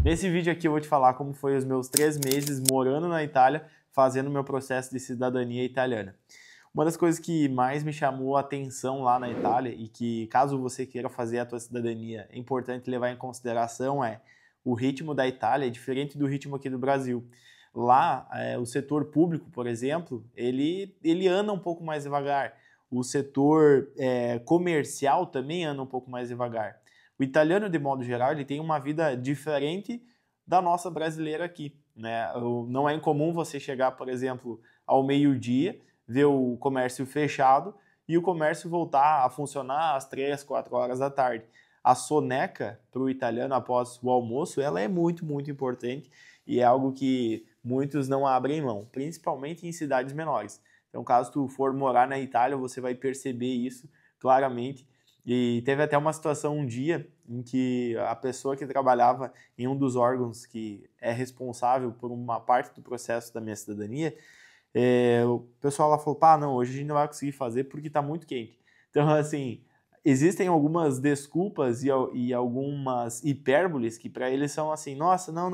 Nesse vídeo aqui eu vou te falar como foi os meus 3 meses morando na Itália, fazendo meu processo de cidadania italiana. Uma das coisas que mais me chamou a atenção lá na Itália e que, caso você queira fazer a tua cidadania, é importante levar em consideração é o ritmo da Itália é diferente do ritmo aqui do Brasil. Lá, o setor público, por exemplo, ele anda um pouco mais devagar. O setor comercial também anda um pouco mais devagar. O italiano, de modo geral, ele tem uma vida diferente da nossa brasileira aqui, né? Não é incomum você chegar, por exemplo, ao meio-dia, ver o comércio fechado e o comércio voltar a funcionar às 3, 4 horas da tarde. A soneca para o italiano após o almoço, ela é muito, muito importante e é algo que muitos não abrem mão, principalmente em cidades menores. Então, caso tu for morar na Itália, você vai perceber isso claramente. E teve até uma situação um dia em que a pessoa que trabalhava em um dos órgãos que é responsável por uma parte do processo da minha cidadania, o pessoal lá falou, pá, não, hoje a gente não vai conseguir fazer porque está muito quente. Então, assim, existem algumas desculpas e algumas hipérboles que para eles são assim, nossa, não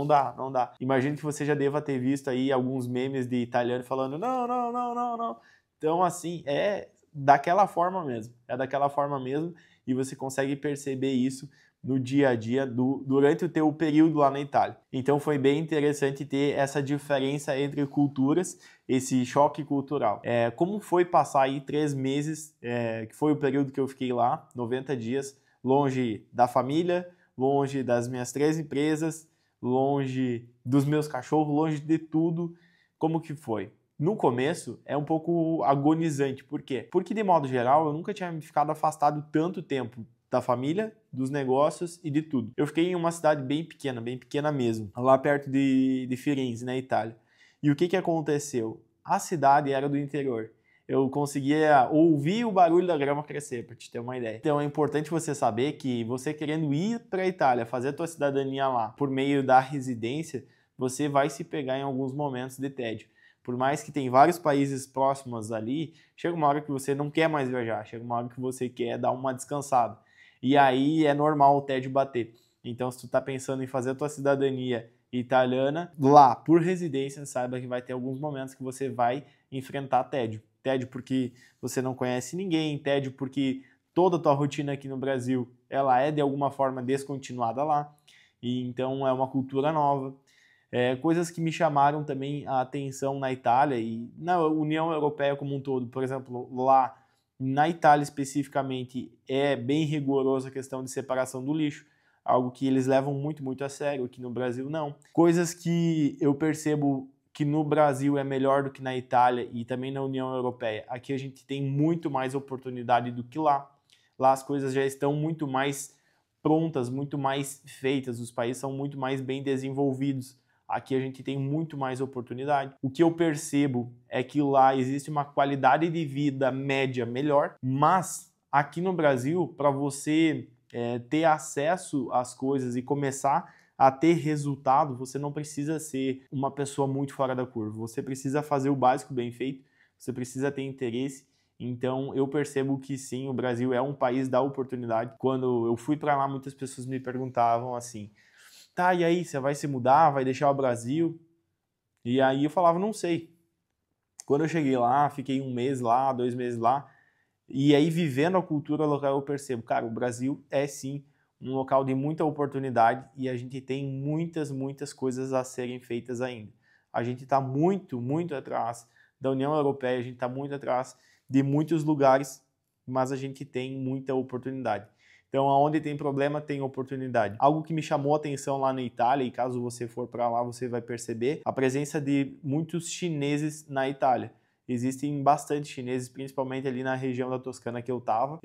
dá, não dá. Imagino que você já deva ter visto aí alguns memes de italiano falando, não. Então, assim, é daquela forma mesmo, e você consegue perceber isso no dia a dia durante o teu período lá na Itália. Então foi bem interessante ter essa diferença entre culturas, esse choque cultural. Como foi passar aí 3 meses, que foi o período que eu fiquei lá, 90 dias, longe da família, longe das minhas 3 empresas, longe dos meus cachorros, longe de tudo, como que foi? No começo é um pouco agonizante, por quê? Porque de modo geral eu nunca tinha ficado afastado tanto tempo da família, dos negócios e de tudo. Eu fiquei em uma cidade bem pequena mesmo, lá perto de Firenze, na Itália. E o que aconteceu? A cidade era do interior. Eu conseguia ouvir o barulho da grama crescer, para te ter uma ideia. Então é importante você saber que você querendo ir para a Itália, fazer a tua cidadania lá, por meio da residência, você vai se pegar em alguns momentos de tédio. Por mais que tem vários países próximos ali, chega uma hora que você não quer mais viajar, chega uma hora que você quer dar uma descansada. E aí é normal o tédio bater. Então, se tu tá pensando em fazer a tua cidadania italiana, lá, por residência, saiba que vai ter alguns momentos que você vai enfrentar tédio. Tédio porque você não conhece ninguém, tédio porque toda a tua rotina aqui no Brasil, ela é de alguma forma descontinuada lá. E então é uma cultura nova. Coisas que me chamaram também a atenção na Itália e na União Europeia como um todo, por exemplo, lá na Itália especificamente é bem rigorosa a questão de separação do lixo, algo que eles levam muito, muito a sério, aqui no Brasil não. Coisas que eu percebo que no Brasil é melhor do que na Itália e também na União Europeia. Aqui a gente tem muito mais oportunidade do que lá. Lá as coisas já estão muito mais prontas, muito mais feitas, os países são muito mais bem desenvolvidos. Aqui a gente tem muito mais oportunidade. O que eu percebo é que lá existe uma qualidade de vida média melhor, mas aqui no Brasil, para você ter acesso às coisas e começar a ter resultado, você não precisa ser uma pessoa muito fora da curva. Você precisa fazer o básico bem feito, você precisa ter interesse. Então eu percebo que sim, o Brasil é um país da oportunidade. Quando eu fui para lá, muitas pessoas me perguntavam assim, tá, e aí, você vai se mudar, vai deixar o Brasil? E aí eu falava, não sei. Quando eu cheguei lá, fiquei 1 mês lá, 2 meses lá, e aí vivendo a cultura local eu percebo, cara, o Brasil é sim um local de muita oportunidade e a gente tem muitas coisas a serem feitas ainda. A gente está muito atrás da União Europeia, a gente está muito atrás de muitos lugares, mas a gente tem muita oportunidade. Então, aonde tem problema, tem oportunidade. Algo que me chamou a atenção lá na Itália, e caso você for para lá, você vai perceber, a presença de muitos chineses na Itália. Existem bastante chineses, principalmente ali na região da Toscana que eu estava.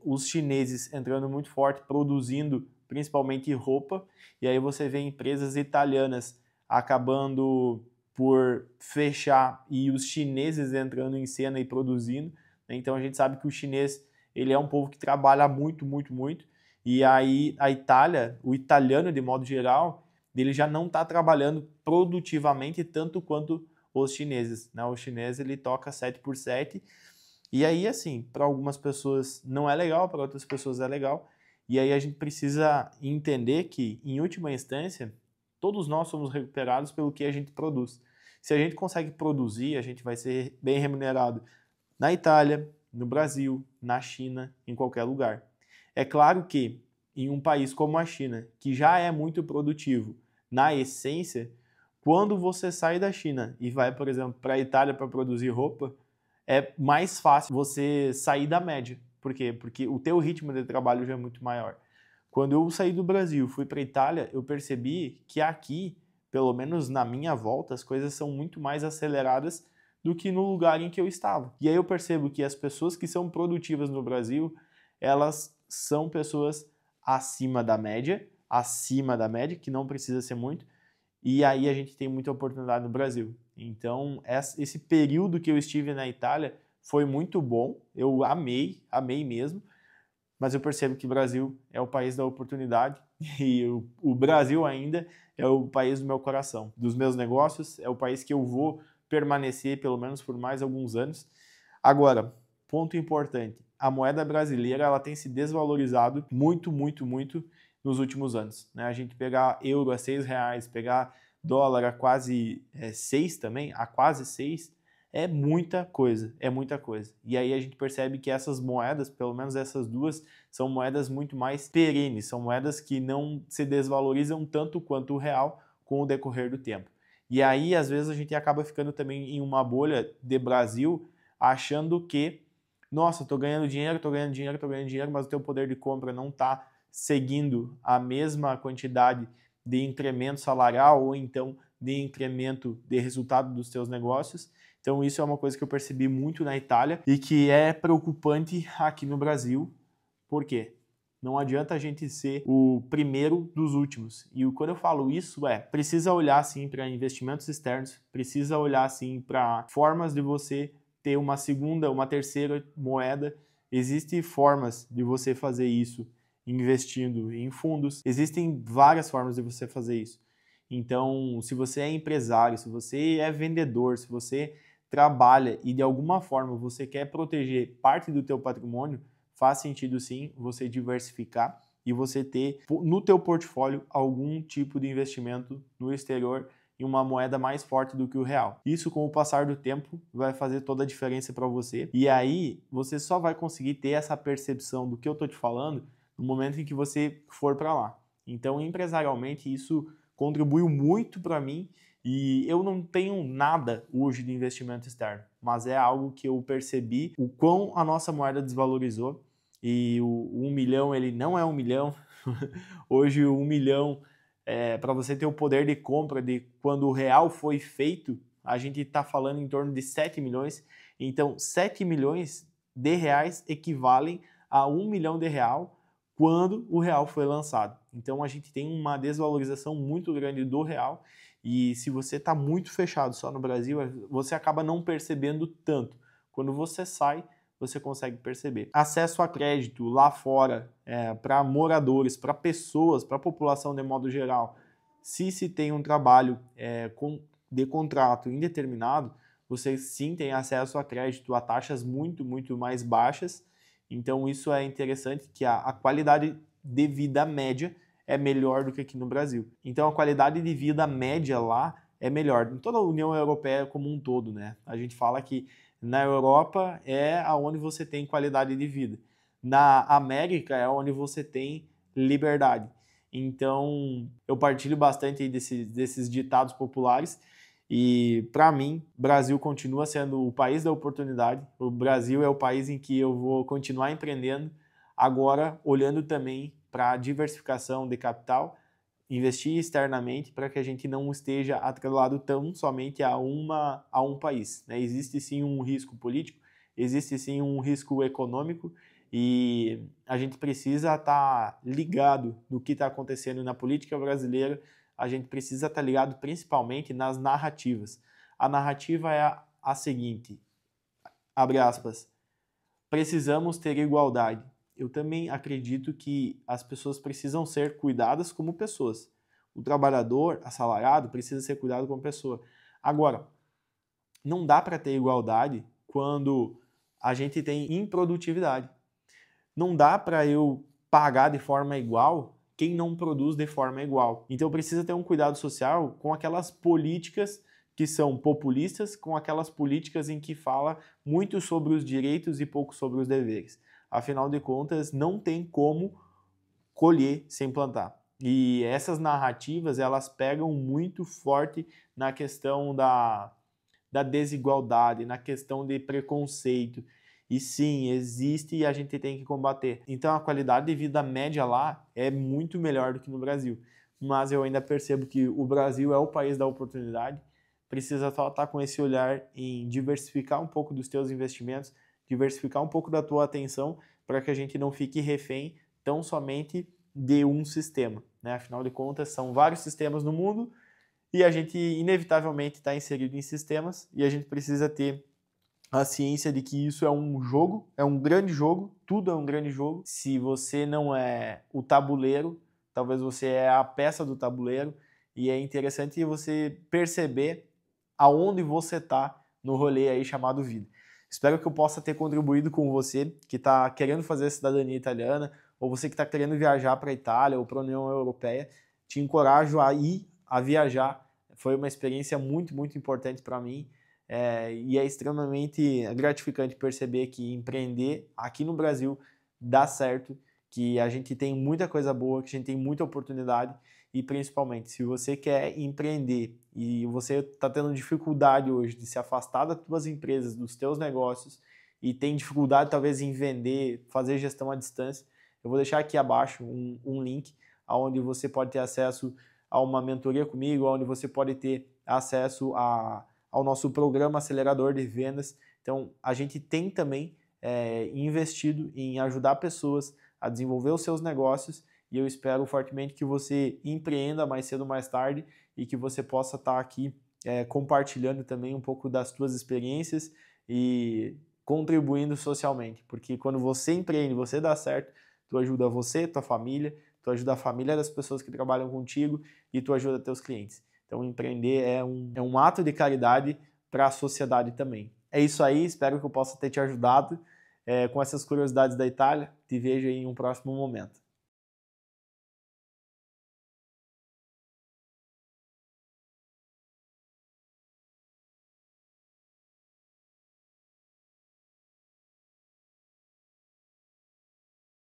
Os chineses entrando muito forte, produzindo principalmente roupa. E aí você vê empresas italianas acabando por fechar e os chineses entrando em cena e produzindo. Então a gente sabe que o chinês ele é um povo que trabalha muito. E aí a Itália, o italiano de modo geral, ele já não está trabalhando produtivamente tanto quanto os chineses, né? O chinês ele toca 7x7 e aí assim, para algumas pessoas não é legal, para outras pessoas é legal. E aí a gente precisa entender que, em última instância, todos nós somos recuperados pelo que a gente produz. Se a gente consegue produzir, a gente vai ser bem remunerado na Itália, no Brasil, na China, em qualquer lugar. É claro que em um país como a China, que já é muito produtivo na essência, quando você sai da China e vai, por exemplo, para a Itália para produzir roupa, é mais fácil você sair da média. Por quê? Porque o teu ritmo de trabalho já é muito maior. Quando eu saí do Brasil e fui para a Itália, eu percebi que aqui, pelo menos na minha volta, as coisas são muito mais aceleradas do que no lugar em que eu estava. E aí eu percebo que as pessoas que são produtivas no Brasil, elas são pessoas acima da média, que não precisa ser muito, e aí a gente tem muita oportunidade no Brasil. Então, esse período que eu estive na Itália foi muito bom, eu amei, amei mesmo, mas eu percebo que o Brasil é o país da oportunidade e o Brasil ainda é o país do meu coração, dos meus negócios, é o país que eu vou permanecer pelo menos por mais alguns anos. Agora, ponto importante, a moeda brasileira ela tem se desvalorizado muito, muito, muito nos últimos anos. Né? A gente pegar euro a R$ 6, pegar dólar a quase 6 também, a quase 6, é muita coisa, é muita coisa. E aí a gente percebe que essas moedas, pelo menos essas duas, são moedas muito mais perenes, são moedas que não se desvalorizam tanto quanto o real com o decorrer do tempo. E aí, às vezes, a gente acaba ficando também em uma bolha de Brasil, achando que, nossa, tô ganhando dinheiro, tô ganhando dinheiro, tô ganhando dinheiro, mas o teu poder de compra não está seguindo a mesma quantidade de incremento salarial ou então de incremento de resultado dos teus negócios. Então isso é uma coisa que eu percebi muito na Itália e que é preocupante aqui no Brasil. Por quê? Não adianta a gente ser o primeiro dos últimos. E quando eu falo isso, precisa olhar sim para investimentos externos, precisa assim sim para formas de você ter uma segunda, uma terceira moeda. Existem formas de você fazer isso investindo em fundos. Existem várias formas de você fazer isso. Então, se você é empresário, se você é vendedor, se você trabalha e de alguma forma você quer proteger parte do teu patrimônio, faz sentido sim você diversificar e você ter no teu portfólio algum tipo de investimento no exterior em uma moeda mais forte do que o real. Isso, com o passar do tempo, vai fazer toda a diferença para você. E aí, você só vai conseguir ter essa percepção do que eu tô te falando no momento em que você for para lá. Então, empresarialmente, isso contribuiu muito para mim e eu não tenho nada hoje de investimento externo, mas é algo que eu percebi o quão a nossa moeda desvalorizou e o 1 milhão ele não é 1 milhão. Hoje o 1 milhão, para você ter o poder de compra de quando o real foi feito, a gente está falando em torno de 7 milhões. Então 7 milhões de reais equivalem a 1 milhão de real quando o real foi lançado. Então a gente tem uma desvalorização muito grande do real e se você está muito fechado só no Brasil, você acaba não percebendo tanto. Quando você sai, você consegue perceber. Acesso a crédito lá fora, para moradores, para pessoas, para a população de modo geral. Se tem um trabalho de contrato indeterminado, você sim tem acesso a crédito a taxas muito, muito mais baixas. Então isso é interessante, que a qualidade de vida média é melhor do que aqui no Brasil. Então a qualidade de vida média lá é melhor. Em toda a União Europeia como um todo, né? A gente fala que na Europa é onde você tem qualidade de vida. Na América é onde você tem liberdade. Então eu partilho bastante desses ditados populares. E para mim, Brasil continua sendo o país da oportunidade. O Brasil é o país em que eu vou continuar empreendendo, agora olhando também para a diversificação de capital, investir externamente para que a gente não esteja atrelado tão somente a um país. Né? Existe sim um risco político, existe sim um risco econômico e a gente precisa estar ligado no que está acontecendo na política brasileira. A gente precisa estar ligado principalmente nas narrativas. A narrativa é a seguinte, abre aspas, precisamos ter igualdade. Eu também acredito que as pessoas precisam ser cuidadas como pessoas. O trabalhador assalariado precisa ser cuidado como pessoa. Agora, não dá para ter igualdade quando a gente tem improdutividade. Não dá para eu pagar de forma igual quem não produz de forma igual. Então precisa ter um cuidado social com aquelas políticas que são populistas, com aquelas políticas em que fala muito sobre os direitos e pouco sobre os deveres. Afinal de contas, não tem como colher sem plantar. E essas narrativas, elas pegam muito forte na questão da desigualdade, na questão de preconceito. E sim, existe e a gente tem que combater. Então a qualidade de vida média lá é muito melhor do que no Brasil. Mas eu ainda percebo que o Brasil é o país da oportunidade, precisa só estar com esse olhar em diversificar um pouco dos teus investimentos, diversificar um pouco da tua atenção, para que a gente não fique refém tão somente de um sistema, né? Afinal de contas, são vários sistemas no mundo e a gente inevitavelmente está inserido em sistemas e a gente precisa ter a ciência de que isso é um jogo, é um grande jogo, tudo é um grande jogo. Se você não é o tabuleiro, talvez você é a peça do tabuleiro, e é interessante você perceber aonde você está no rolê aí chamado vida. Espero que eu possa ter contribuído com você que está querendo fazer a cidadania italiana, ou você que está querendo viajar para a Itália ou para a União Europeia. Te encorajo a ir, a viajar. Foi uma experiência muito, muito importante para mim. E é extremamente gratificante perceber que empreender aqui no Brasil dá certo, que a gente tem muita coisa boa, que a gente tem muita oportunidade e principalmente se você quer empreender e você está tendo dificuldade hoje de se afastar das tuas empresas, dos teus negócios e tem dificuldade talvez em vender, fazer gestão à distância, eu vou deixar aqui abaixo um link onde você pode ter acesso a uma mentoria comigo, onde você pode ter acesso ao nosso programa acelerador de vendas. Então, a gente tem também investido em ajudar pessoas a desenvolver os seus negócios e eu espero fortemente que você empreenda mais cedo ou mais tarde e que você possa estar aqui compartilhando também um pouco das suas experiências e contribuindo socialmente, porque quando você empreende, você dá certo, tu ajuda você, tua família, tu ajuda a família das pessoas que trabalham contigo e tu ajuda teus clientes. Então, empreender é um ato de caridade para a sociedade também. É isso aí, espero que eu possa ter te ajudado com essas curiosidades da Itália. Te vejo aí em um próximo momento.